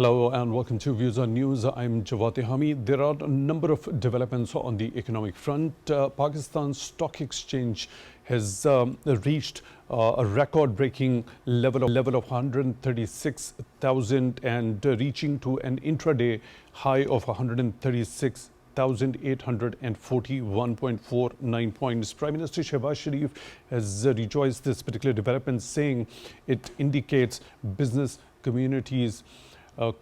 Hello and welcome to Views on News. I'm Jawad Tehami. There are a number of developments on the economic front. Pakistan's stock exchange has reached a record-breaking level of 136,000 and reaching to an intraday high of 136,841.49 points. Prime Minister Shehbaz Sharif has rejoiced this particular development, saying it indicates business communities'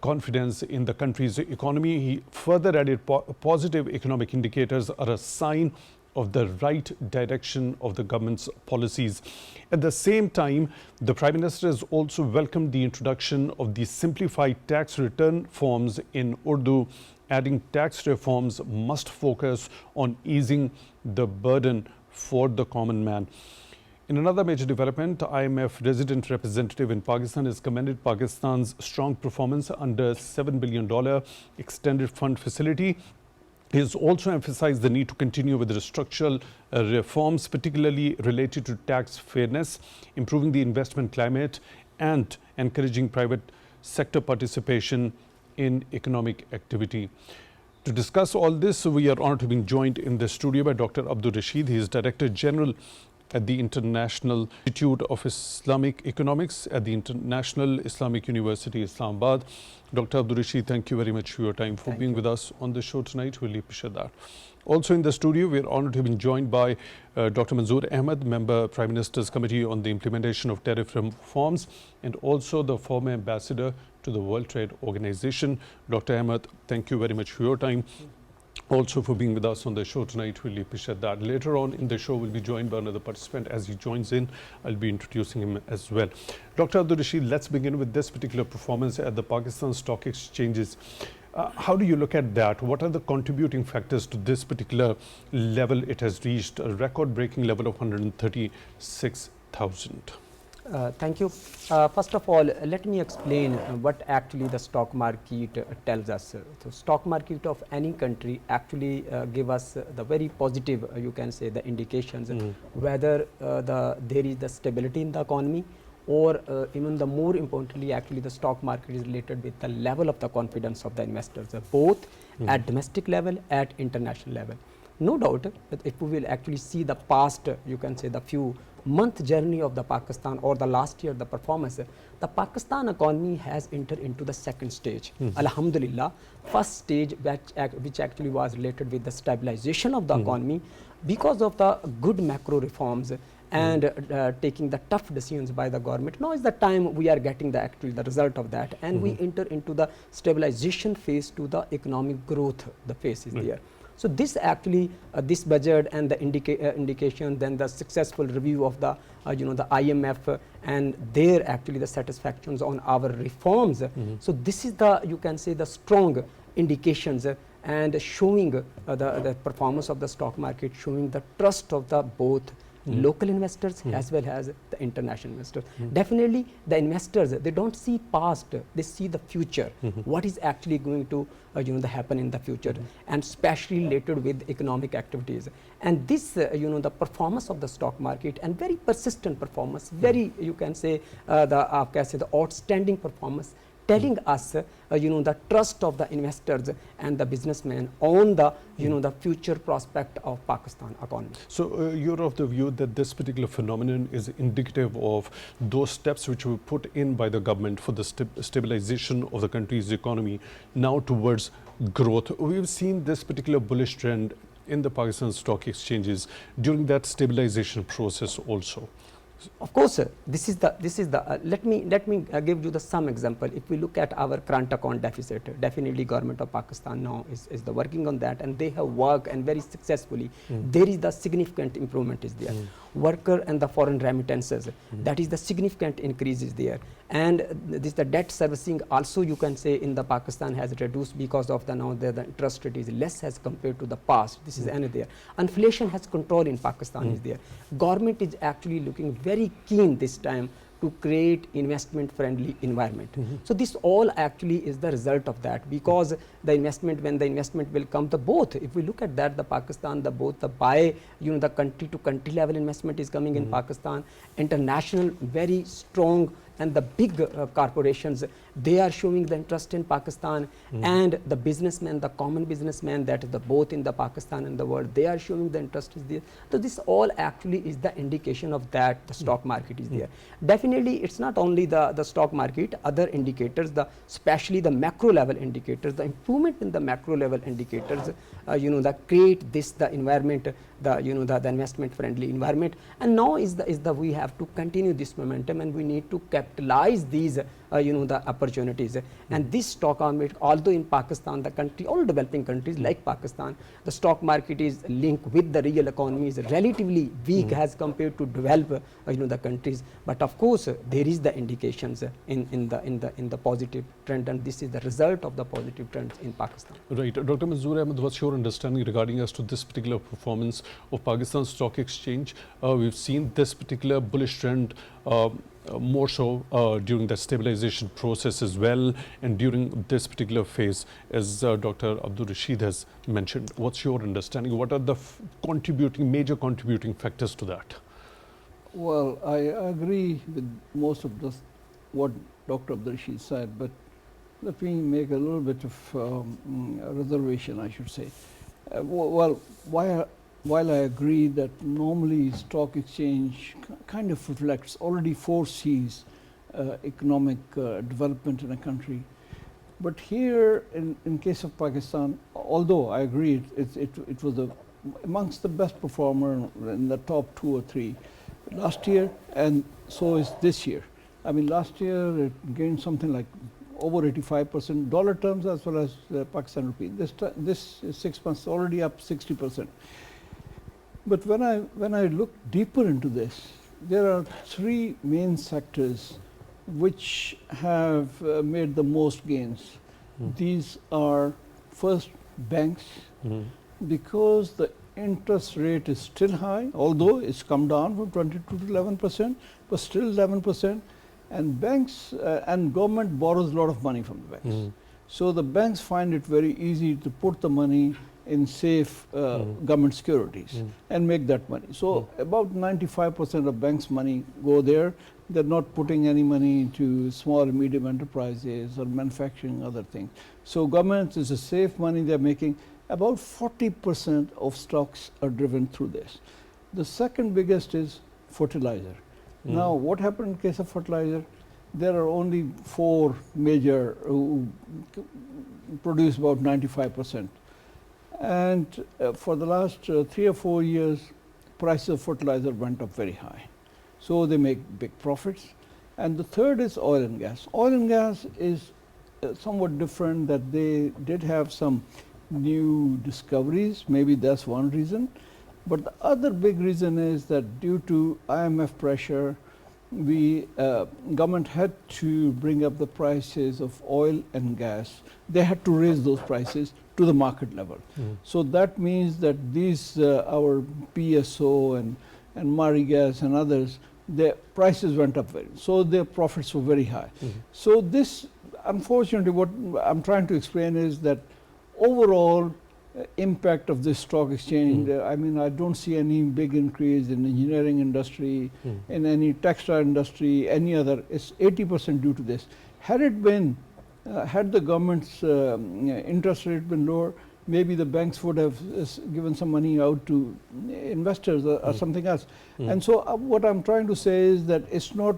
confidence in the country's economy. He further added positive economic indicators are a sign of the right direction of the government's policies. At the same time, the Prime Minister has also welcomed the introduction of the simplified tax return forms in Urdu, adding tax reforms must focus on easing the burden for the common man. In another major development, IMF resident representative in Pakistan has commended Pakistan's strong performance under $7 billion extended fund facility. He has also emphasized the need to continue with the structural reforms, particularly related to tax fairness, improving the investment climate and encouraging private sector participation in economic activity. To discuss all this, we are honored to be joined in the studio by Dr. Abdul Rashid. He is Director General at the International Institute of Islamic Economics at the International Islamic University, Islamabad. Dr. Abdul Rashid, thank you very much for your time, for being with us on the show tonight. Really appreciate that. Also in the studio, we are honored to be joined by Dr. Manzoor Ahmad, Member Prime Minister's Committee on the Implementation of Tariff Reforms, and also the former Ambassador to the World Trade Organization. Dr. Ahmad, thank you very much for your time. Also for being with us on the show tonight. Really appreciate that. Later on in the show, we'll be joined by another participant. As he joins in, I'll be introducing him as well. Dr. Abdul Rashid, let's begin with this particular performance at the Pakistan Stock Exchanges. How do you look at that? What are the contributing factors to this particular level it has reached, a record-breaking level of 136,000? Thank you. First of all, let me explain what actually the stock market tells us. So stock market of any country actually give us the very positive, you can say, the indications whether there is the stability in the economy, or even the more importantly, actually the stock market is related with the level of the confidence of the investors, both at domestic level, at international level. No doubt that if we will actually see the past, you can say the few month journey of the Pakistan, or the last year the performance, the Pakistan economy has entered into the second stage. Alhamdulillah, first stage which actually was related with the stabilization of the economy because of the good macro reforms and taking the tough decisions by the government. Now is the time we are getting the result of that, and we enter into the stabilization phase to the economic growth. The phase is there. So this actually, this budget and the indication, then the successful review of the, the IMF and their actually the satisfactions on our reforms. So this is the, you can say, the strong indications and showing the performance of the stock market, showing the trust of the both local investors as well as the international investors. Definitely the investors, they don't see past, they see the future, what is actually going to happen in the future, and especially related with economic activities. And this the performance of the stock market, and very persistent performance, very, you can say, the outstanding performance, telling us the trust of the investors and the businessmen on the the future prospect of Pakistan economy. So you're of the view that this particular phenomenon is indicative of those steps which were put in by the government for the stabilization of the country's economy now towards growth. We've seen this particular bullish trend in the Pakistan stock exchanges during that stabilization process also. Of course, this is the let me give you the some example. If we look at our current account deficit, definitely government of Pakistan now is the working on that, and they have worked and very successfully. There is the significant improvement is there. Worker and the foreign remittances, that is the significant increase is there, and this the debt servicing also, you can say, in the Pakistan has reduced because of the now the interest rate is less as compared to the past. This is another. Inflation has control in Pakistan is there. Government is actually looking very keen this time to create investment friendly environment. So this all actually is the result of that, because the investment, when the investment will come, the both, if we look at that, the Pakistan, the both the by the country to country level investment is coming in Pakistan, international very strong and the big corporations, they are showing the interest in Pakistan, and the businessmen, the common businessmen, that is the both in the Pakistan and the world, they are showing the interest is there. So this all actually is the indication of that the stock market is there. Definitely it's not only the stock market, other indicators, especially the macro level indicators, the improvement in the macro level indicators, that create this the environment, the investment friendly environment. And now is the we have to continue this momentum, and we need to capitalize these the opportunities. And this stock market, although in Pakistan, the country, all developing countries like Pakistan, the stock market is linked with the real economy is relatively weak as compared to developed the countries. But of course there is the indications in the positive trend, and this is the result of the positive trends in Pakistan. Right. Dr. Manzoor Ahmed, what's your understanding regarding as to this particular performance of Pakistan Stock Exchange? We've seen this particular bullish trend more so during the stabilization process as well, and during this particular phase, as Dr. Abdul Rashid has mentioned. What's your understanding? What are the major contributing factors to that? Well, I agree with most of what Dr. Abdul Rashid said, but let me make a little bit of a reservation, I should say. Well, while I agree that normally stock exchange kind of reflects, already foresees economic development in a country, but here in case of Pakistan, although I agree it was amongst the best performer in the top 2 or 3 last year, and so is this year. I mean, last year it gained something like over 85% dollar terms as well as Pakistan rupee. This 6 months already up 60%. But when I look deeper into this, there are 3 main sectors which have made the most gains. These are first banks, because the interest rate is still high, although it's come down from 22 to 11%, but still 11%. And banks and government borrows a lot of money from the banks. So the banks find it very easy to put the money in safe government securities and make that money. So about 95% of banks' money go there. They're not putting any money into small and medium enterprises or manufacturing other things. So government is a safe money they're making. About 40% of stocks are driven through this. The second biggest is fertilizer. Now, what happened in case of fertilizer? There are only 4 major who produce about 95%. And for the last 3 or 4 years, prices of fertilizer went up very high. So they make big profits. And the third is oil and gas. Oil and gas is somewhat different, that they did have some new discoveries. Maybe that's one reason. But the other big reason is that due to IMF pressure, government had to bring up the prices of oil and gas. They had to raise those prices to the market level. So that means that these our PSO and Mari gas and others, their prices went up so their profits were very high. So this, unfortunately, what I'm trying to explain is that overall impact of this stock exchange, I mean, I don't see any big increase in engineering industry, in any textile industry, any other. It's 80% due to this. Had it been, had the government's interest rate been lower, maybe the banks would have given some money out to investors or something else. And so what I'm trying to say is that it's not,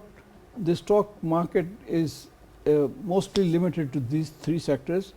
the stock market is mostly limited to these 3 sectors,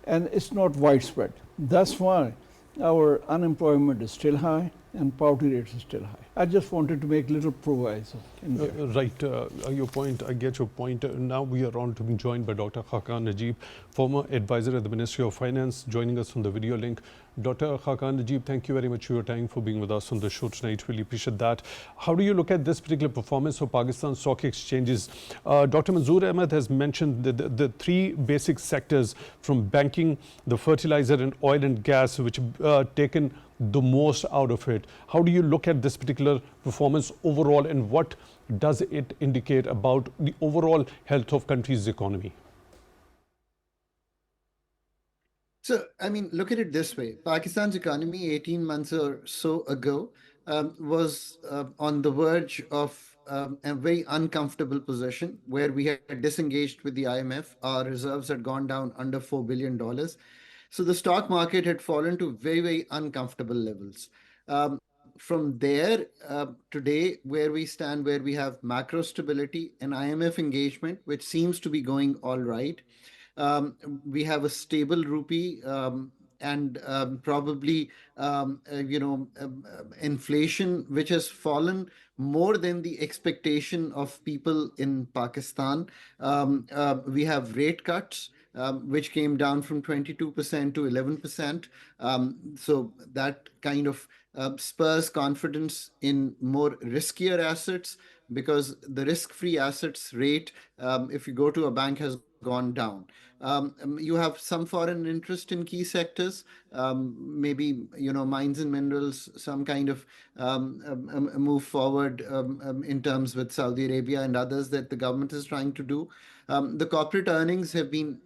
and it's not widespread. That's why our unemployment is still high and poverty rates are still high. I just wanted to make little proviso in there. Right, your point, I get your point. Now we are on to be joined by Dr. Khaqan Najeeb, former advisor at the Ministry of Finance, joining us on the video link. Dr. Khaqan Najeeb, thank you very much for your time, for being with us on the show tonight. Really appreciate that. How do you look at this particular performance of Pakistan stock exchanges? Dr. Manzoor Ahmed has mentioned the 3 basic sectors, from banking, the fertilizer and oil and gas, which taken the most out of it. How do you look at this particular performance overall, and what does it indicate about the overall health of country's economy? So, I mean, look at it this way. Pakistan's economy 18 months or so ago was on the verge of a very uncomfortable position where we had disengaged with the IMF. Our reserves had gone down under $4 billion. So the stock market had fallen to very, very uncomfortable levels. Um, from there, today, where we stand, where we have macro stability and IMF engagement, which seems to be going all right, um, we have a stable rupee, and probably inflation which has fallen more than the expectation of people in Pakistan. We have rate cuts. Which came down from 22% to 11%. So that kind of spurs confidence in more riskier assets, because the risk-free assets rate, if you go to a bank, has gone down. You have some foreign interest in key sectors, maybe mines and minerals, some kind of move forward in terms with Saudi Arabia and others that the government is trying to do. The corporate earnings have been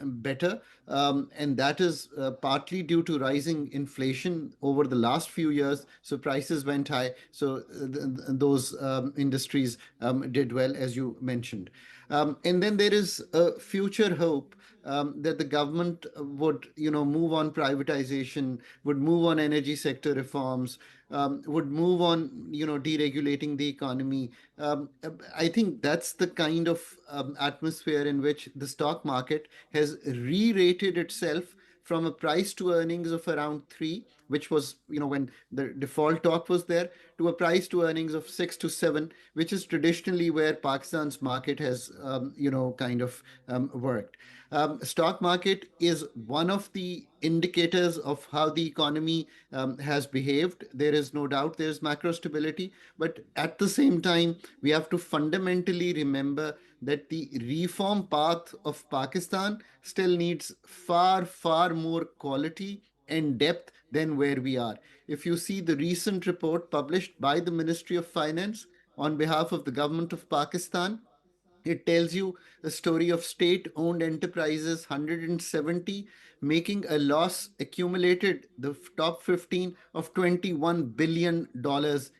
better, and that is partly due to rising inflation over the last few years. So prices went high. So those industries did well, as you mentioned. And then there is a future hope that the government would, move on privatization, would move on energy sector reforms, would move on, deregulating the economy. I think that's the kind of atmosphere in which the stock market has re-rated itself from a price to earnings of around 3, which was, when the default talk was there, to a price to earnings of 6 to 7, which is traditionally where Pakistan's market has, kind of worked. Stock market is one of the indicators of how the economy has behaved. There is no doubt there's macro stability, but at the same time, we have to fundamentally remember that the reform path of Pakistan still needs far, far more quality and depth than where we are. If you see the recent report published by the Ministry of Finance on behalf of the government of Pakistan, it tells you the story of state-owned enterprises, 170, making a loss accumulated, the top 15, of $21 billion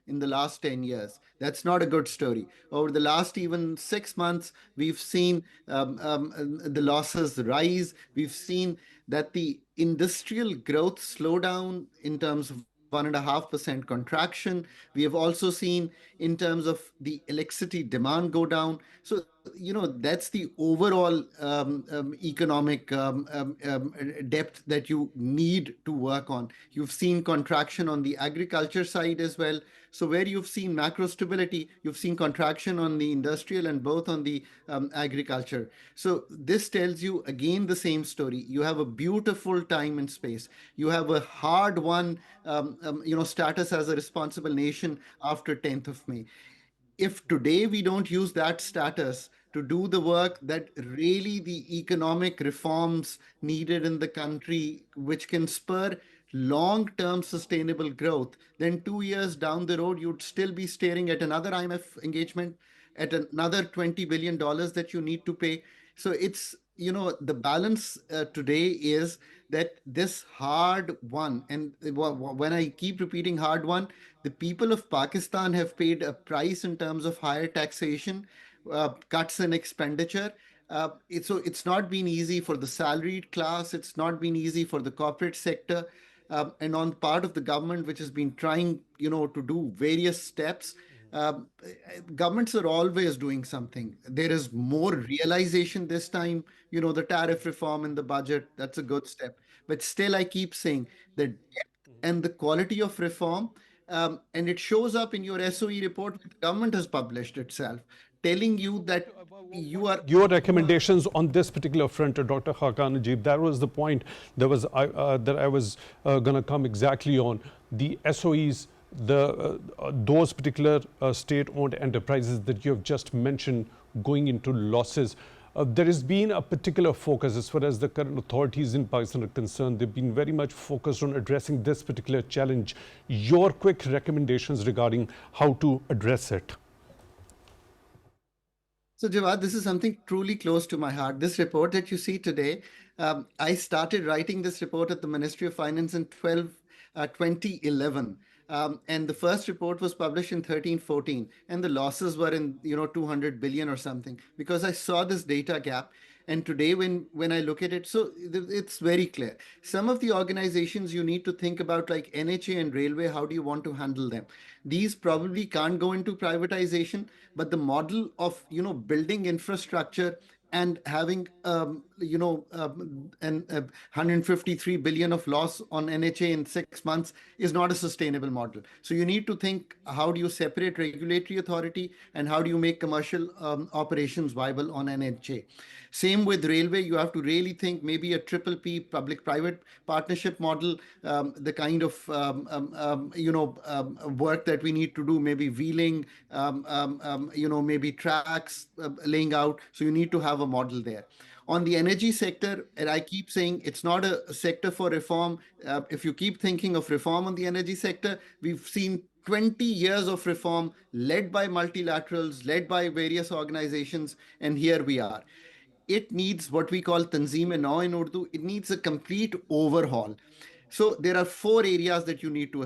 in the last 10 years. That's not a good story. Over the last even 6 months, we've seen the losses rise. We've seen that the industrial growth slow down in terms of 1.5% contraction. We have also seen in terms of the electricity demand go down. So, that's the overall economic depth that you need to work on. You've seen contraction on the agriculture side as well. So where you've seen macro stability, you've seen contraction on the industrial and both on the agriculture. So this tells you again the same story. You have a beautiful time and space. You have a hard won, status as a responsible nation after 10th of May. If today we don't use that status to do the work that really the economic reforms needed in the country, which can spur long term sustainable growth, then 2 years down the road, you'd still be staring at another IMF engagement, at another $20 billion that you need to pay. So it's, the balance today is that this hard won, and when I keep repeating hard won, the people of Pakistan have paid a price in terms of higher taxation, cuts in expenditure. So it's not been easy for the salaried class. It's not been easy for the corporate sector. And on part of the government, which has been trying, to do various steps, um, governments are always doing something. There is more realization this time, the tariff reform in the budget, that's a good step. But still, I keep saying the depth and the quality of reform, and it shows up in your SOE report, which the government has published itself, telling you that you are. Your recommendations on this particular front, Dr. Khaqan, Najeeb, that was the point that I was going to come exactly on. The SOEs, those particular state-owned enterprises that you have just mentioned going into losses. There has been a particular focus as far as the current authorities in Pakistan are concerned. They've been very much focused on addressing this particular challenge. Your quick recommendations regarding how to address it. So, Jawad, this is something truly close to my heart. This report that you see today, I started writing this report at the Ministry of Finance in 2011. And the first report was published in 1314, and the losses were in 200 billion or something, because I saw this data gap. And today, when I look at it, so it's very clear. Some of the organizations you need to think about, like NHA and railway, how do you want to handle them? These probably can't go into privatization, but the model of building infrastructure and having an 153 billion of loss on NHA in 6 months is not a sustainable model. So you need to think, how do you separate regulatory authority and how do you make commercial operations viable on NHA? Same with railway, you have to really think maybe a triple P, public private partnership model, the kind of work that we need to do, maybe wheeling, maybe tracks laying out. So you need to have a model there. On the energy sector, and I keep saying it's not a sector for reform. If you keep thinking of reform on the energy sector, we've seen 20 years of reform led by multilaterals, led by various organizations, and here we are. It needs what we call tanzeem in Urdu. It needs a complete overhaul. So there are four areas that you need to.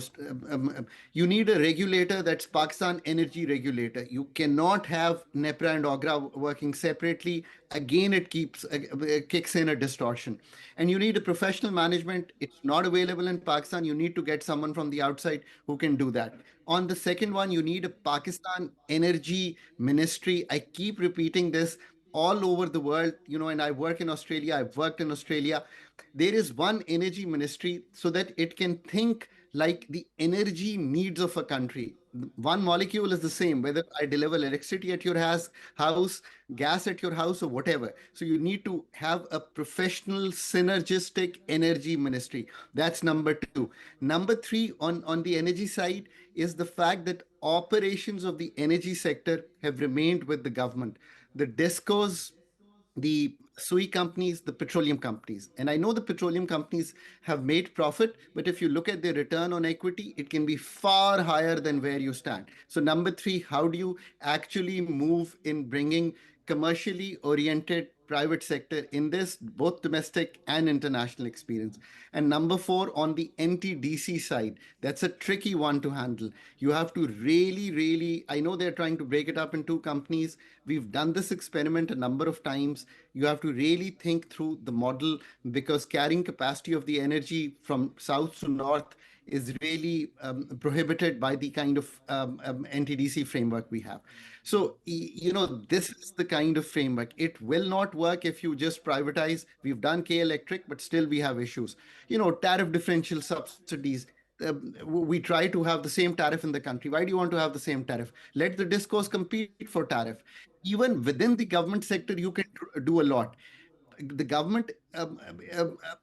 You need a regulator, that's Pakistan Energy Regulator. You cannot have NEPRA and OGRA working separately. Again, it kicks in a distortion. And you need a professional management. It's not available in Pakistan. You need to get someone from the outside who can do that. On the second one, you need a Pakistan Energy Ministry. I keep repeating this all over the world, and I work in Australia, I've worked in Australia. There is one energy ministry so that it can think like the energy needs of a country. One molecule is the same, whether I deliver electricity at your house, gas at your house, or whatever. So you need to have a professional, synergistic energy ministry. That's number two. Number three, on the energy side, is the fact that operations of the energy sector have remained with the government. The discos, the SUI companies, the petroleum companies. And I know the petroleum companies have made profit, but if you look at their return on equity, it can be far higher than where you stand. So, number three, how do you actually move in bringing commercially oriented private sector in this, both domestic and international experience? And number four, on the NTDC side, that's a tricky one to handle. You have to really, I know they're trying to break it up in two companies. We've done this experiment a number of times. You have to really think through the model, because carrying capacity of the energy from south to north is really prohibited by the kind of NTDC framework we have. So, this is the kind of framework. It will not work if you just privatize. We've done K Electric, but still we have issues. Tariff differential subsidies. We try to have the same tariff in the country. Why do you want to have the same tariff? Let the discos compete for tariff. Even within the government sector, you can do a lot. The government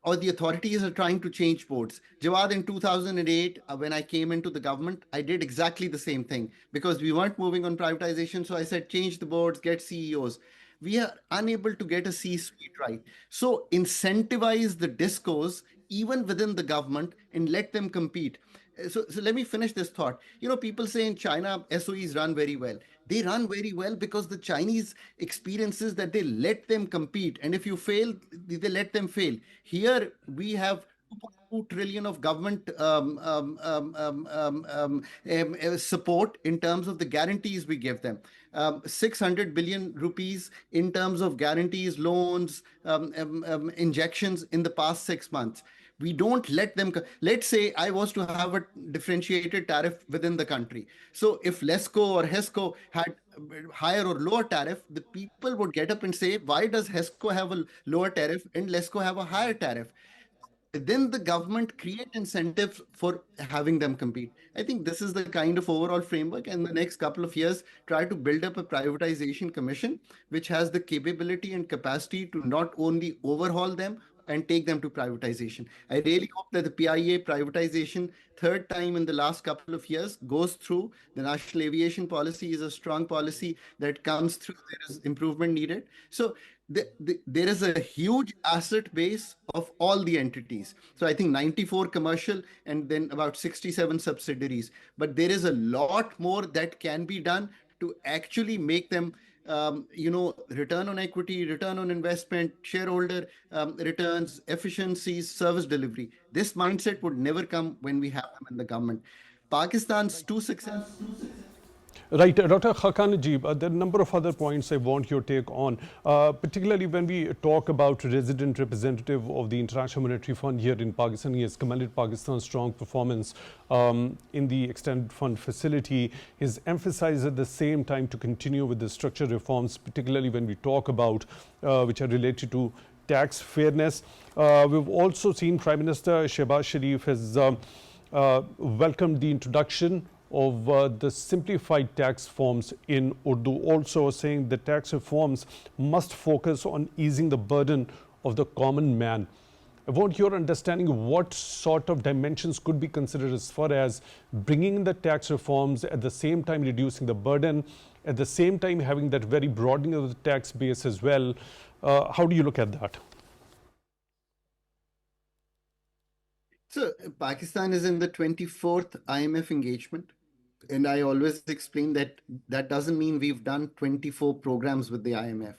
or the authorities are trying to change boards. Jawad, in 2008, when I came into the government, I did exactly the same thing, because we weren't moving on privatization. So I said, change the boards, get CEOs. We are unable to get a C-suite right. So incentivize the discos even within the government and let them compete. So let me finish this thought. People say in China, SOEs run very well. They run very well because the Chinese experiences that they let them compete. And if you fail, they let them fail. Here we have 2.2 trillion of government support in terms of the guarantees we give them. 600 billion rupees in terms of guarantees, loans, injections in the past 6 months. We don't let them. Let's say I was to have a differentiated tariff within the country. So if LESCO or HESCO had higher or lower tariff, the people would get up and say, why does HESCO have a lower tariff and LESCO have a higher tariff? Then the government create incentives for having them compete. I think this is the kind of overall framework. And the next couple of years, try to build up a privatization commission, which has the capability and capacity to not only overhaul them and take them to privatization. I really hope that the PIA privatization, third time in the last couple of years, goes through. The national aviation policy is a strong policy that comes through. There is improvement needed. So there is a huge asset base of all the entities. So I think 94 commercial and then about 67 subsidiaries. But there is a lot more that can be done to actually make them return on equity, return on investment, shareholder returns, efficiencies, service delivery. This mindset would never come when we have them in the government. Pakistan's two success. Right, Dr. Khaqan, Najeeb, there are a number of other points I want your take on, particularly when we talk about resident representative of the International Monetary Fund here in Pakistan. He has commended Pakistan's strong performance in the extended fund facility. He's emphasized at the same time to continue with the structural reforms, particularly when we talk about which are related to tax fairness. We've also seen Prime Minister Shehbaz Sharif has welcomed the introduction of the simplified tax forms in Urdu, also saying the tax reforms must focus on easing the burden of the common man. I want your understanding what sort of dimensions could be considered as far as bringing in the tax reforms, at the same time reducing the burden, at the same time having that very broadening of the tax base as well. How do you look at that? So Pakistan is in the 24th IMF engagement. And I always explain that that doesn't mean we've done 24 programs with the IMF.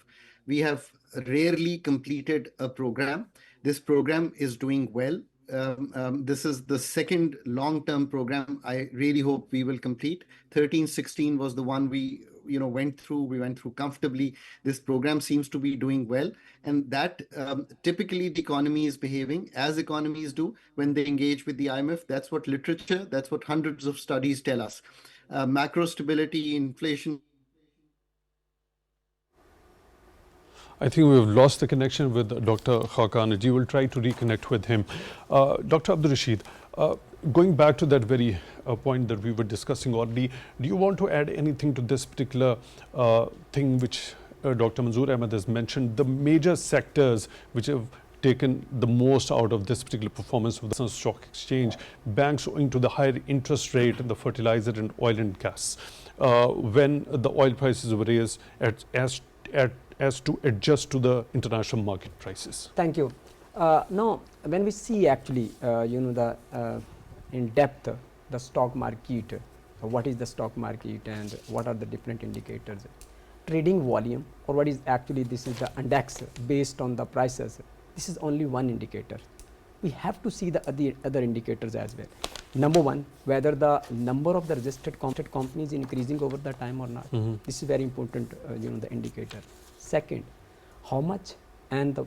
We have rarely completed a program. This program is doing well. This is the second long-term program I really hope we will complete. 13-16 was the one we went through. We went through comfortably. This program seems to be doing well. And that typically the economy is behaving as economies do when they engage with the IMF. That's what literature, that's what hundreds of studies tell us. Macro stability, inflation. I think we've lost the connection with Dr. Khaqan. You will try to reconnect with him. Dr. Abdul Rashid, going back to that very point that we were discussing already, do you want to add anything to this particular thing which Dr. Manzoor Ahmad has mentioned, the major sectors which have taken the most out of this particular performance of the stock exchange, banks owing to the higher interest rate and the fertilizer and oil and gas, when the oil prices were raised as to adjust to the international market prices? Thank you. Now, when we see actually, in depth, the stock market, what is the stock market and what are the different indicators? Trading volume, or what is actually, this is the index based on the prices. This is only one indicator. We have to see the other indicators as well. Number one, whether the number of the registered companies is increasing over the time or not. This is very important, the indicator. Second, how much and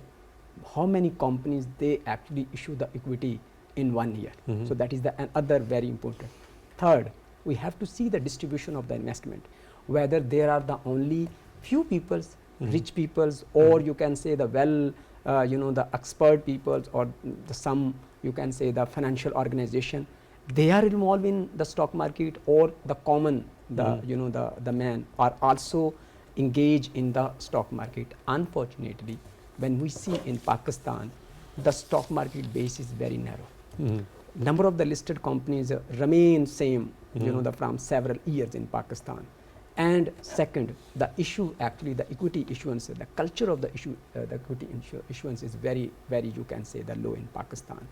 how many companies they actually issue the equity in 1 year. So that is the other very important. Third, we have to see the distribution of the investment, whether there are the only few peoples, rich peoples, or you can say the the expert peoples, or some you can say the financial organization, they are involved in the stock market, or the common, the man are also engaged in the stock market. Unfortunately, when we see in Pakistan, the stock market base is very narrow. Number of the listed companies remain same, from several years in Pakistan. And second, the issue actually, the equity issuance, the culture of the equity issuance is very, very, you can say, the low in Pakistan.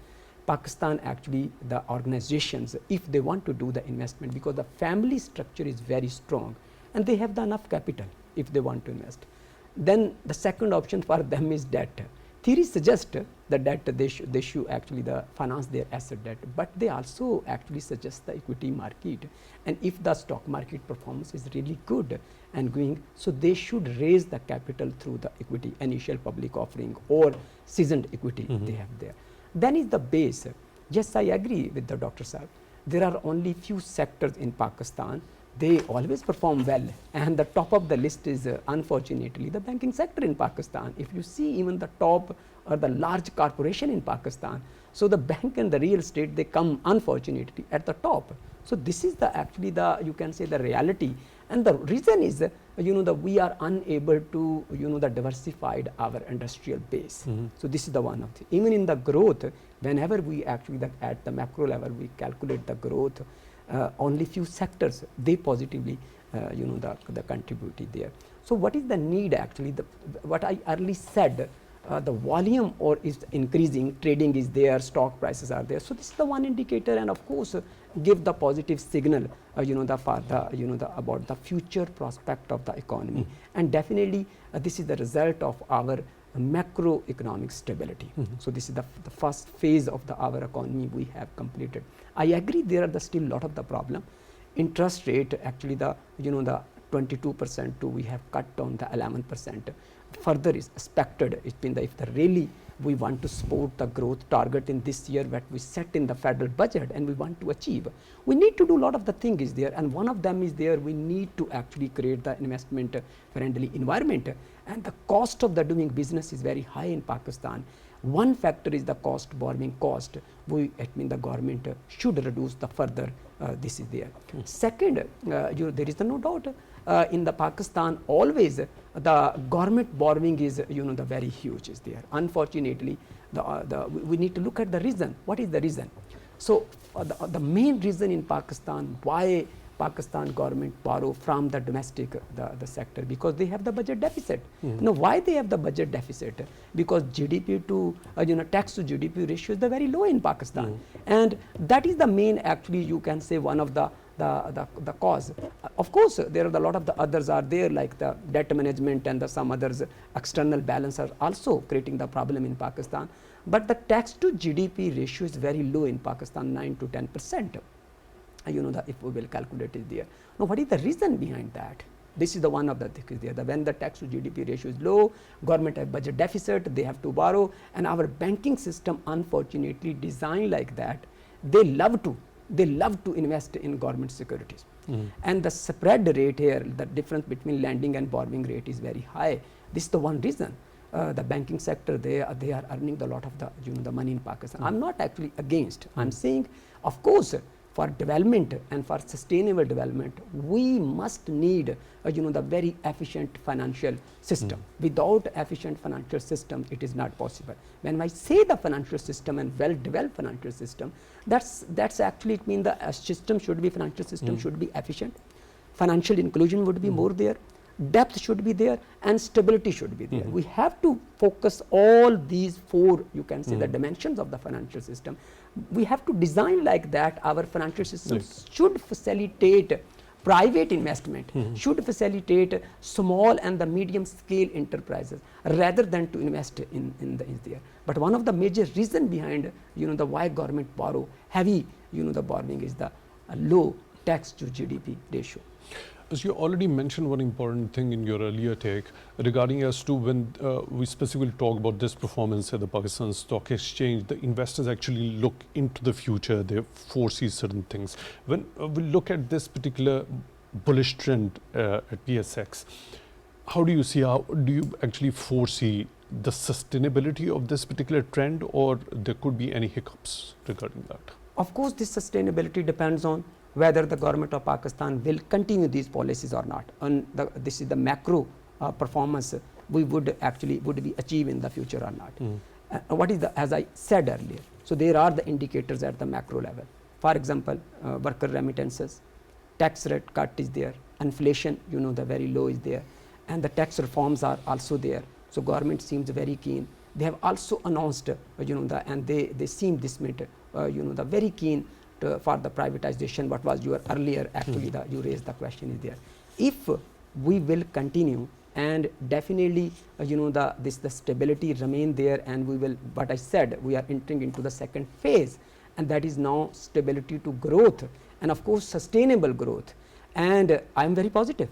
Pakistan actually, the organizations, if they want to do the investment, because the family structure is very strong and they have the enough capital if they want to invest, then the second option for them is debt. Theory suggests the debt, they should actually finance their asset debt, but they also actually suggest the equity market. And if the stock market performance is really good and going, so they should raise the capital through the equity, initial public offering or seasoned equity they have there. Then is the base. Yes, I agree with the Dr. Saab. There are only few sectors in Pakistan, they always perform well, and the top of the list is unfortunately the banking sector in Pakistan. If you see even the top or the large corporation in Pakistan, so the bank and the real estate, they come unfortunately at the top. So this is actually you can say the reality, and the reason is we are unable to the diversified our industrial base. So this is the one of the, even in the growth, whenever we actually at the macro level we calculate the growth, only few sectors they positively the contributed there. So what is the need actually? What I early said, the volume or is increasing, trading is there, stock prices are there. So this is the one indicator, and of course give the positive signal for the about the future prospect of the economy. And definitely this is the result of our macroeconomic stability. So this is the first phase of our economy we have completed. I agree there are still a lot of the problem. Interest rate actually the 22% to we have cut down the 11%. Further is expected. It's been if the really we want to support the growth target in this year that we set in the federal budget and we want to achieve, we need to do a lot of the things is there, and one of them is there we need to actually create the investment friendly environment, and the cost of the doing business is very high in Pakistan. One factor is the borrowing cost. The government should reduce the further. This is there. Second, there is no doubt in the Pakistan always the government borrowing is the very huge is there. Unfortunately, we need to look at the reason. What is the reason? So the main reason in Pakistan why Pakistan government borrow from the domestic the sector, because they have the budget deficit. Now why they have the budget deficit? Because GDP to tax to GDP ratio is the very low in Pakistan, and that is the main actually you can say one of the cause. Of course, there are a lot of the others are there like the debt management and some others external balance are also creating the problem in Pakistan. But the tax to GDP ratio is very low in Pakistan, 9 to 10%. If we will calculate it there. Now, what is the reason behind that? This is the one of the things there. When the tax to GDP ratio is low, government have budget deficit, they have to borrow, and our banking system unfortunately designed like that. They love to invest in government securities, and the spread rate here, the difference between lending and borrowing rate is very high. This is the one reason. The banking sector they are earning a lot of the money in Pakistan. I'm not actually against. I'm saying, of course, for development and for sustainable development, we must need the very efficient financial system. Without efficient financial system, it is not possible. When I say the financial system and well-developed financial system, that's actually it means the system should be financial system should be efficient, financial inclusion would be more there, depth should be there, and stability should be there. We have to focus all these four, you can say, the dimensions of the financial system. We have to design like that. Our financial system should facilitate private investment, should facilitate small and the medium scale enterprises rather than to invest in there. But one of the major reason behind the why government borrow heavy the borrowing is the low tax to GDP ratio. As you already mentioned one important thing in your earlier take regarding as to when we specifically talk about this performance at the Pakistan Stock Exchange, the investors actually look into the future, they foresee certain things. When we look at this particular bullish trend at PSX, how do you actually foresee the sustainability of this particular trend, or there could be any hiccups regarding that? Of course, this sustainability depends on whether the government of Pakistan will continue these policies or not. And this is the macro performance we would be achieved in the future or not. What is as I said earlier, so there are the indicators at the macro level. For example, worker remittances, tax rate cut is there, inflation, the very low is there, and the tax reforms are also there. So government seems very keen. They have also announced, and they seem this minute, the very keen for the privatization. What was your earlier actually you raised the question is there. If we will continue, and definitely the stability remain there, and we will, what I said, we are entering into the second phase, and that is now stability to growth, and of course sustainable growth, and I am very positive.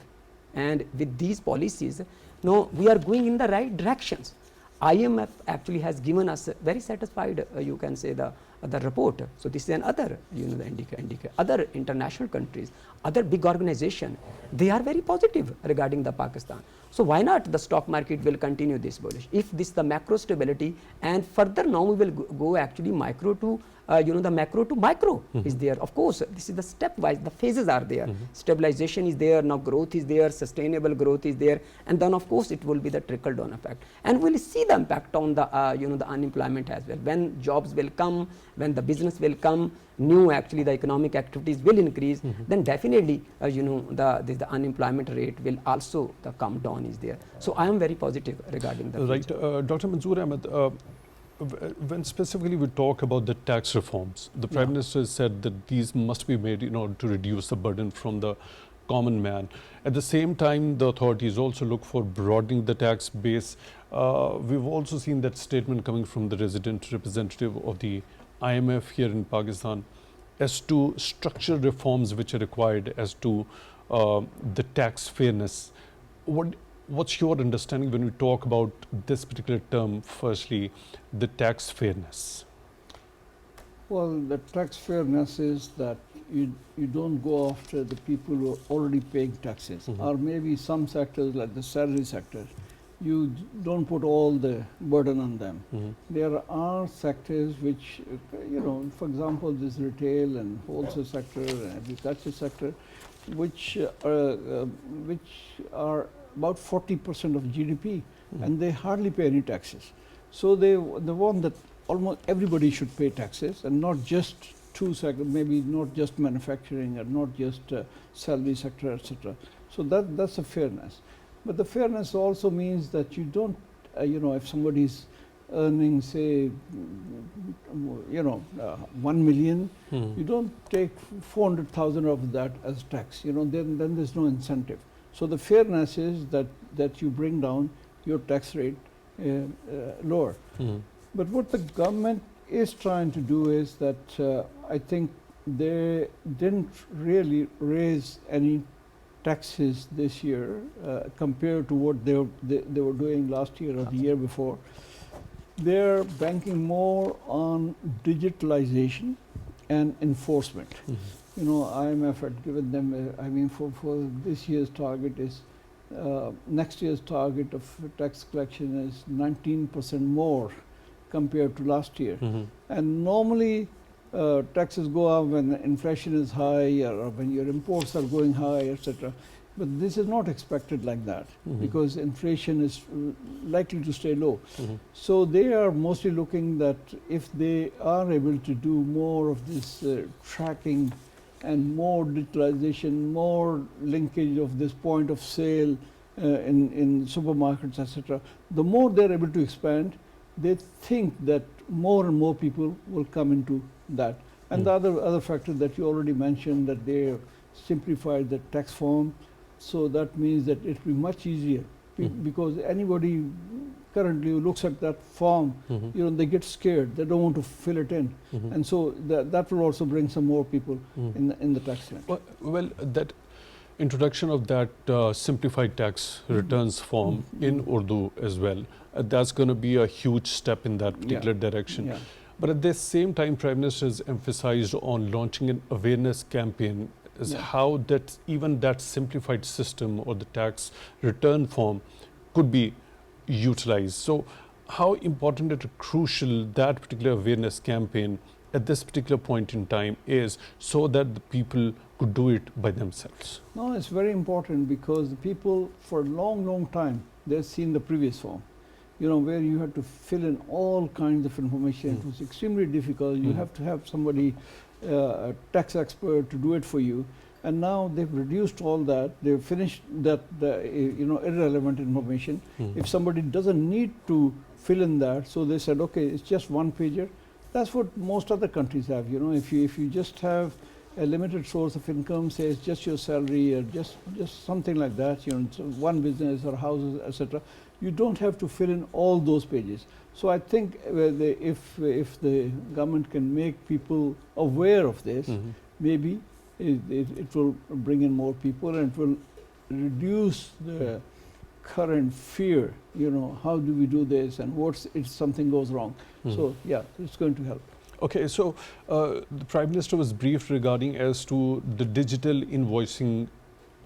And with these policies, now we are going in the right directions. IMF actually has given us very satisfied, you can say, the report. So this is another, the indicator. Other international countries, other big organizations, they are very positive regarding the Pakistan. So why not the stock market will continue this bullish? If this the macro stability, and further now we will go actually micro to, the macro to micro is there. Of course, this is the stepwise, the phases are there. Stabilization is there, now growth is there, sustainable growth is there, and then of course it will be the trickle down effect. And we'll see the impact on the, the unemployment as well. When jobs will come, when the business will come, new actually the economic activities will increase, then definitely, the unemployment rate will also come down is there. So I am very positive regarding the future. Right, Dr. Manzoor Ahmad, when specifically we talk about the tax reforms, the Prime Minister said that these must be made in order to reduce the burden from the common man. At the same time, the authorities also look for broadening the tax base We've also seen that statement coming from the resident representative of the IMF here in Pakistan as to structural reforms which are required as to the tax fairness. What's your understanding when we talk about this particular term, firstly, the tax fairness? Well, the tax fairness is that you don't go after the people who are already paying taxes, or maybe some sectors like the salary sector, you don't put all the burden on them. There are sectors which, for example, this retail and wholesale sector and agriculture sector, which are about 40% of GDP, and they hardly pay any taxes. So they want that almost everybody should pay taxes, and not just two sectors, maybe not just manufacturing or not just salary sector, etc. So that's a fairness. But the fairness also means that you don't, if somebody's earning, say, 1 million, you don't take 400,000 of that as tax. Then there's no incentive. So the fairness is that you bring down your tax rate lower. But what the government is trying to do is that I think they didn't really raise any taxes this year compared to what they were doing last year or the year before. They're banking more on digitalization and enforcement. IMF had given them, for this year's target is, next year's target of tax collection is 19% more compared to last year. And normally taxes go up when inflation is high or when your imports are going high, etc. But this is not expected like that because inflation is likely to stay low. So they are mostly looking that if they are able to do more of this tracking and more digitalization, more linkage of this point of sale in supermarkets, etc., the more they're able to expand, they think that more and more people will come into that. And the other factor that you already mentioned, that they simplified the tax form, so that means that it will be much easier because anybody currently who looks at that form, they get scared. They don't want to fill it in, and so that will also bring some more people in the tax line. Well, that introduction of that simplified tax returns form in Urdu as well, that's going to be a huge step in that particular direction. But at the same time, Prime Minister has emphasized on launching an awareness campaign as how that even that simplified system or the tax return form could be utilized. So how important and crucial that particular awareness campaign at this particular point in time is, so that the people could do it by themselves? No, it's very important because the people for a long time, they've seen the previous form, where you had to fill in all kinds of information. It was extremely difficult. You have to have somebody, a tax expert, to do it for you. And now they've reduced all that. They've finished that, irrelevant information. If somebody doesn't need to fill in that, so they said, okay, it's just one pager. That's what most other countries have. If you just have a limited source of income, say it's just your salary or just something like that, one business or houses, etc., you don't have to fill in all those pages. So I think if the government can make people aware of this, maybe it will bring in more people and it will reduce the current fear. How do we do this, and what's if something goes wrong? So yeah, it's going to help. Okay, so the Prime Minister was briefed regarding as to the digital invoicing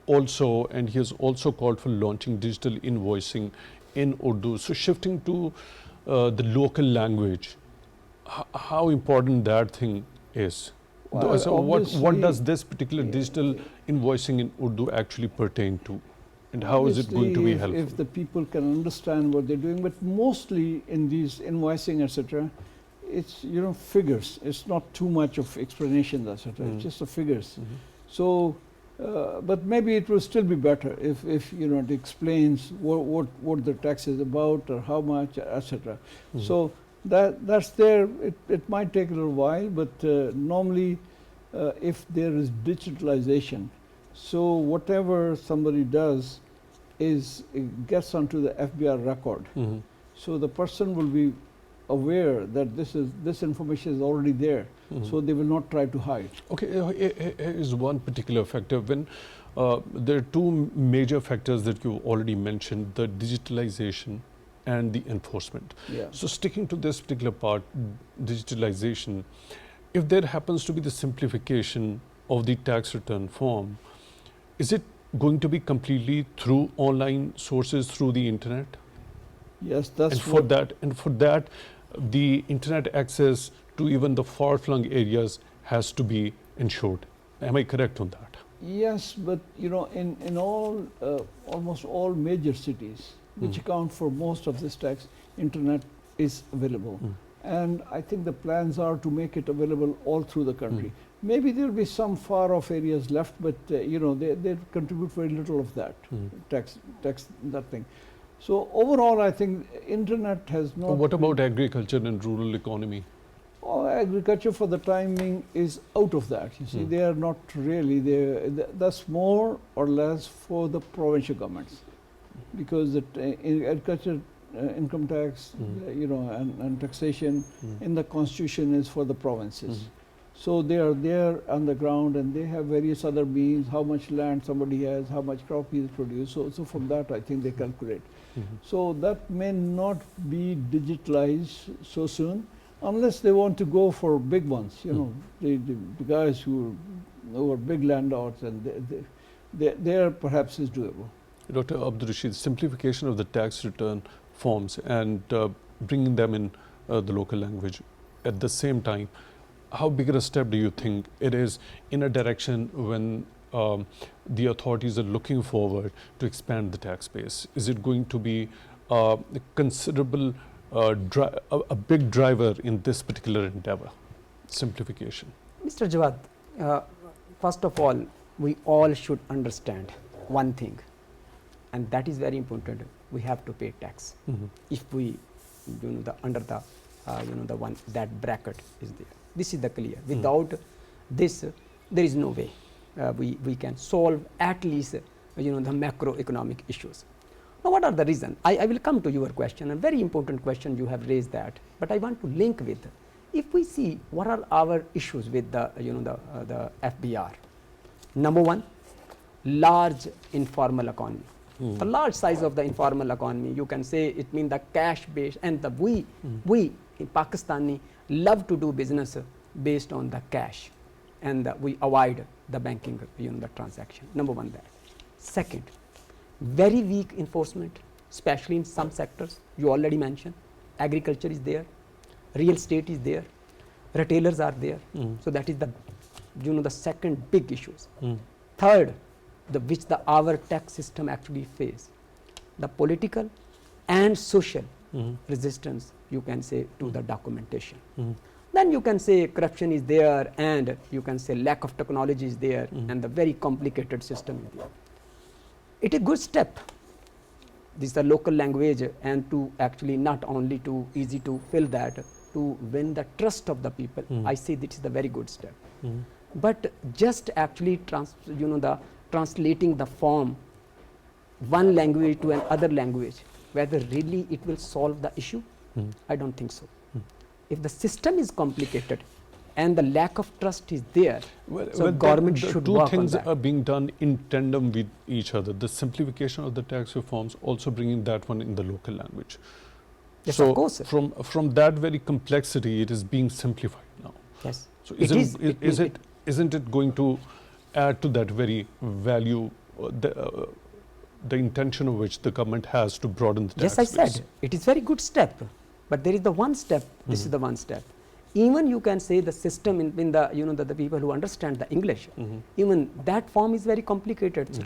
also, and he has also called for launching digital invoicing in Urdu. So shifting to the local language, how important that thing is? Well, so what does this particular digital invoicing in Urdu actually pertain to? And how is it going to be helpful? If the people can understand what they're doing, but mostly in these invoicing, etc., it's figures. It's not too much of explanations, etc. It's just the figures. So, but maybe it will still be better if it explains what the tax is about or how much, etc. So that's there. It might take a little while, but normally, if there is digitalization, so whatever somebody does is it gets onto the FBI record. So the person will be aware that this information is already there, so they will not try to hide. Okay, here is one particular factor. When there are two major factors that you already mentioned, the digitalization and the enforcement. Yeah. So sticking to this particular part, digitalization, if there happens to be the simplification of the tax return form, is it going to be completely through online sources, through the internet? Yes, that's And for that, the internet access to even the far-flung areas has to be ensured. Am I correct on that? Yes, but you know, in all almost all major cities, which account for most of this tax, internet is available, and I think the plans are to make it available all through the country. Maybe there will be some far-off areas left, but you know, they contribute very little of that tax that thing. So overall, I think internet has not. What about agriculture and rural economy? Oh, agriculture for the time being is out of that. You see, they are not really there. That's more or less for the provincial governments, because in agriculture income tax, you know, and taxation in the constitution is for the provinces. So they are there on the ground, and they have various other means, how much land somebody has, how much crop he has produced. So from that, I think they calculate. So that may not be digitalized so soon, unless they want to go for big ones. You know, the guys who are big landlords, and there perhaps is doable. Dr. Abdul Rashid, simplification of the tax return forms and bringing them in the local language at the same time, how big a step do you think it is in a direction when the authorities are looking forward to expand the tax base? Is it going to be a considerable, a big driver in this particular endeavor, simplification? Mr. Jawad, first of all, we all should understand one thing, and that is very important. We have to pay tax. If we, you know, under the, you know, the one that bracket is there. This is the clear. Without this, there is no way we can solve at least, you know, the macroeconomic issues. Now, what are the reasons? I will come to your question. A very important question you have raised that, but I want to link with. If we see what are our issues with the, you know, the FBR. Number one, large informal economy. The large size of the informal economy, you can say it means the cash base, and the we in Pakistani love to do business based on the cash, and we avoid the banking, you know, the transaction. Number one, that. Second, very weak enforcement, especially in some sectors. You already mentioned, agriculture is there, real estate is there, retailers are there. So that is the, you know, the second big issues. Third, which our tax system actually face, the political and social resistance, you can say, to the documentation. Then you can say corruption is there, and you can say lack of technology is there, and the very complicated system is there. It is a good step. This is the local language, and to actually not only to easy to fill that, to win the trust of the people. I say this is a very good step. But just actually translating the form one language to another language, whether really it will solve the issue, I don't think so. If the system is complicated and the lack of trust is there, so government should work on that. Two things are being done in tandem with each other. The simplification of the tax reforms, also bringing that one in the local language. Yes, so of course. From that very complexity, it is being simplified now. Yes. So isn't it going to add to that very value, the intention of which the government has to broaden the tax base? Yes, I said it is very good step, but there is the one step. This is the one step. Even you can say the system in the, you know, the people who understand the English, even that form is very complicated. So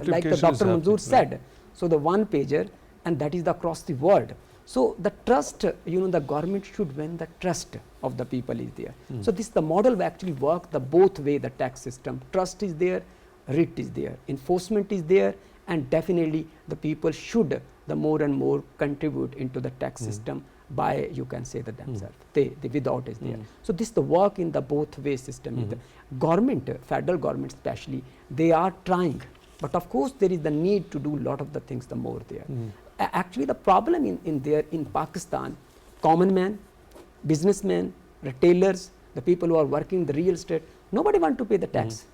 like the Dr. Manzoor said, so the one pager, and that is the across the world. So the trust, you know, the government should win the trust of the people is there. So this the model will actually work the both way, the tax system. Trust is there, writ is there, enforcement is there, and definitely the people should the more and more contribute into the tax system by, you can say, that themselves. They without is there. So this the work in the both way system. The government, federal government especially, they are trying, but of course there is the need to do lot of the things the more there. actually the problem in Pakistan, common man, businessmen, retailers, the people who are working the real estate, nobody want to pay the tax.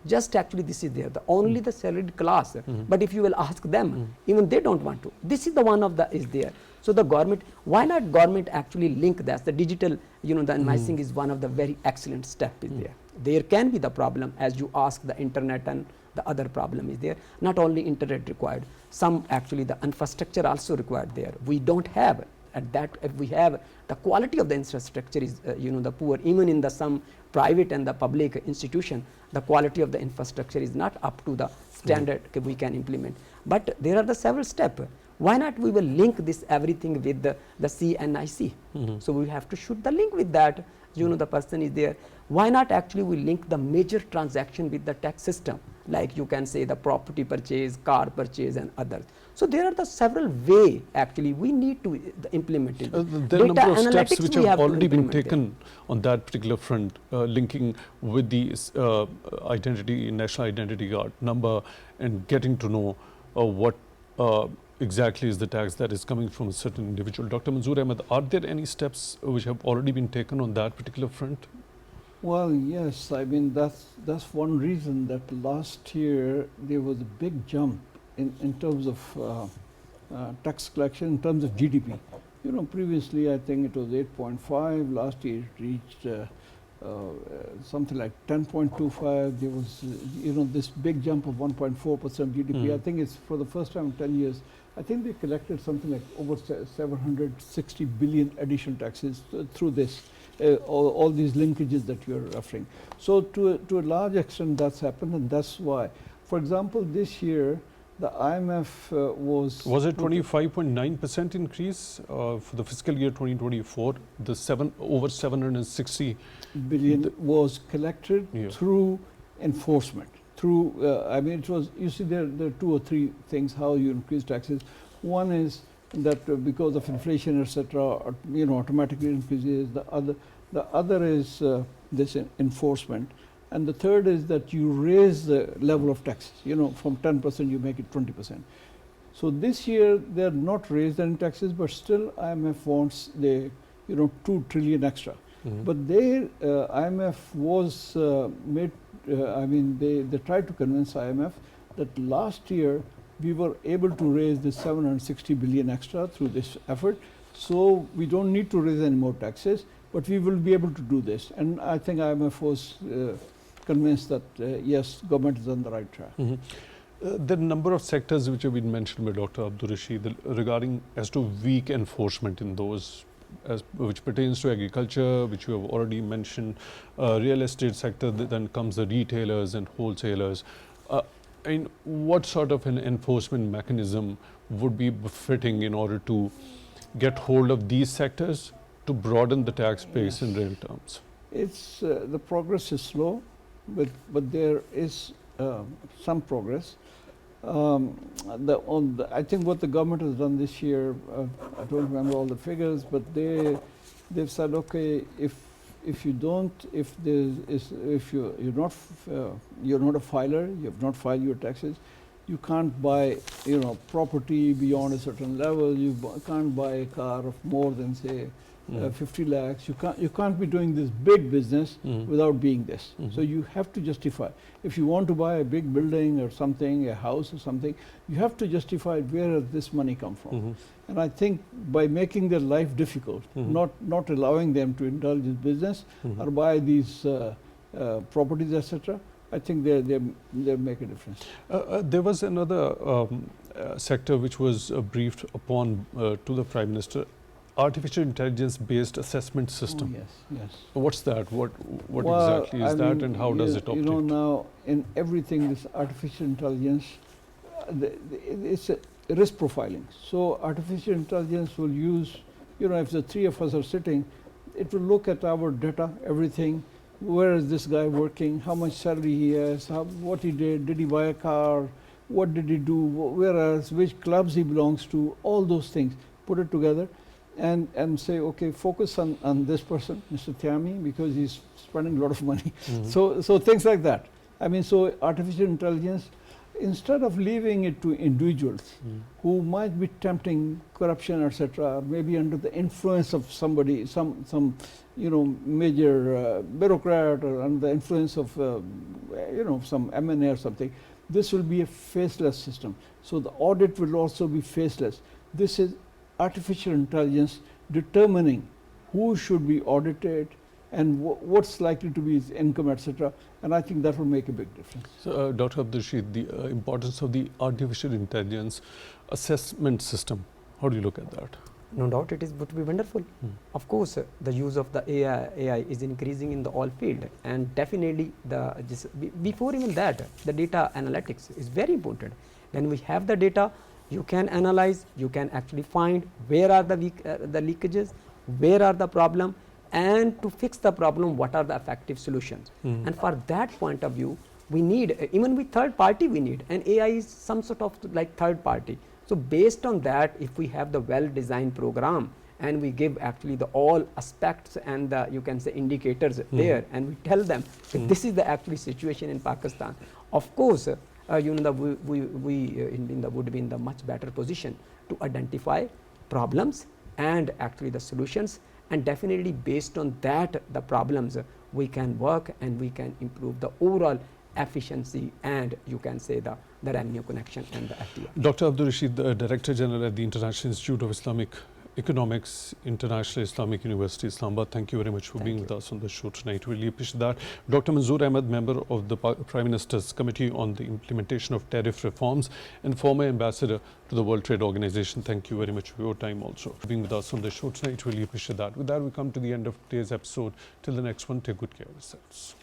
Just actually this is there, only the salaried class. But if you will ask them, even they don't want to. This is the one of the is there. So the government, why not government actually link that? The digital, the invoicing is one of the very excellent step is there. There can be the problem as you ask the internet, and the other problem is there. Not only internet required, some actually the infrastructure also required there. We don't have at that. If we have the quality of the infrastructure is the poor. Even in the some private and the public institution, the quality of the infrastructure is not up to the standard we can implement. But there are the several steps. Why not we will link this everything with the CNIC? So we have to shoot the link with that. The person is there. Why not actually we link the major transaction with the tax system? Like you can say the property purchase, car purchase and others. So there are the several way actually we need to implement it. There are a number of steps which have already been taken on that particular front, linking with the identity, national identity card number, and getting to know what exactly is the tax that is coming from a certain individual. Dr. Manzoor Ahmad, are there any steps which have already been taken on that particular front? Well, yes. I mean, that's one reason that last year there was a big jump in terms of tax collection, in terms of GDP. Previously I think it was 8.5. Last year it reached something like 10.25. There was, this big jump of 1.4% GDP. I think it's for the first time in 10 years. I think they collected something like over 760 billion additional taxes through this, all these linkages that you're referring. So to a large extent that's happened, and that's why. For example, this year, the IMF was it 25.9% increase for the fiscal year 2024? The over 760 billion was collected through enforcement. I mean, it was, you see, there are two or three things how you increase taxes. One is that because of inflation, etc., automatically increases. The other is this enforcement. And the third is that you raise the level of taxes, from 10% you make it 20%. So this year they are not raised any taxes, but still IMF wants the 2 trillion extra. But they IMF was made. I mean, they tried to convince IMF that last year we were able to raise the 760 billion extra through this effort. So we don't need to raise any more taxes, but we will be able to do this. And I think IMF was convinced that yes, government is on the right track. There are a number of sectors which have been mentioned by Dr. Abdul Rashid regarding as to weak enforcement in those, which pertains to agriculture, which you have already mentioned, real estate sector, then comes the retailers and wholesalers. And what sort of an enforcement mechanism would be befitting in order to get hold of these sectors to broaden the tax base in real terms? It's the progress is slow, but there is some progress. I think what the government has done this year, I don't remember all the figures, but they've said, okay, if you're not a filer, you have not filed your taxes, you can't buy property beyond a certain level. You can't buy a car of more than say 50 lakhs. You can't be doing this big business without being this. So you have to justify. If you want to buy a big building or something, a house or something, you have to justify where does this money come from. And I think by making their life difficult, not allowing them to indulge in business or buy these properties, etc., I think they make a difference. There was another sector which was briefed upon to the Prime Minister, artificial intelligence based assessment system. Yes. What's that? What exactly is that, and how does it operate? Now in everything, this artificial intelligence, it's a risk profiling. So artificial intelligence will use, if the three of us are sitting, it will look at our data, everything. Where is this guy working? How much salary he has? What he did? Did he buy a car? What did he do? Where else? Which clubs he belongs to? All those things. Put it together. And say, okay, focus on this person, Mr. Tehami, because he's spending a lot of money. So things like that. I mean, so artificial intelligence instead of leaving it to individuals who might be tempting corruption, etc., or maybe under the influence of somebody, some major bureaucrat, or under the influence of some M&A or something, this will be a faceless system. So the audit will also be faceless. This is artificial intelligence determining who should be audited and what's likely to be his income, etc. And I think that will make a big difference. So, Dr. Abdul, the importance of the artificial intelligence assessment system, how do you look at that? No doubt it is would be wonderful. Of course, the use of the AI is increasing in the all field, and definitely before even that, the data analytics is very important. When we have the data, you can analyze, you can actually find where are the leakages, where are the problem, and to fix the problem, what are the effective solutions. And for that point of view, we need, even with third party we need, and AI is some sort of like third party. So based on that, if we have the well designed program and we give actually the all aspects and the, you can say, indicators there, and we tell them that this is the actually situation in Pakistan, of course we would be in the much better position to identify problems and actually the solutions, and definitely based on that the problems we can work and we can improve the overall efficiency and you can say the revenue connection and the FDI. Dr. Abdul Rashid, the Director General at the International Institute of Islamic Economics, International Islamic University, Islamabad. Thank you very much for being with us on the show tonight. Really appreciate that. Dr. Manzoor Ahmad, member of the Prime Minister's Committee on the Implementation of Tariff Reforms and former ambassador to the World Trade Organization. Thank you very much for your time also for being with us on the show tonight. Really appreciate that. With that, we come to the end of today's episode. Till the next one, take good care of yourselves.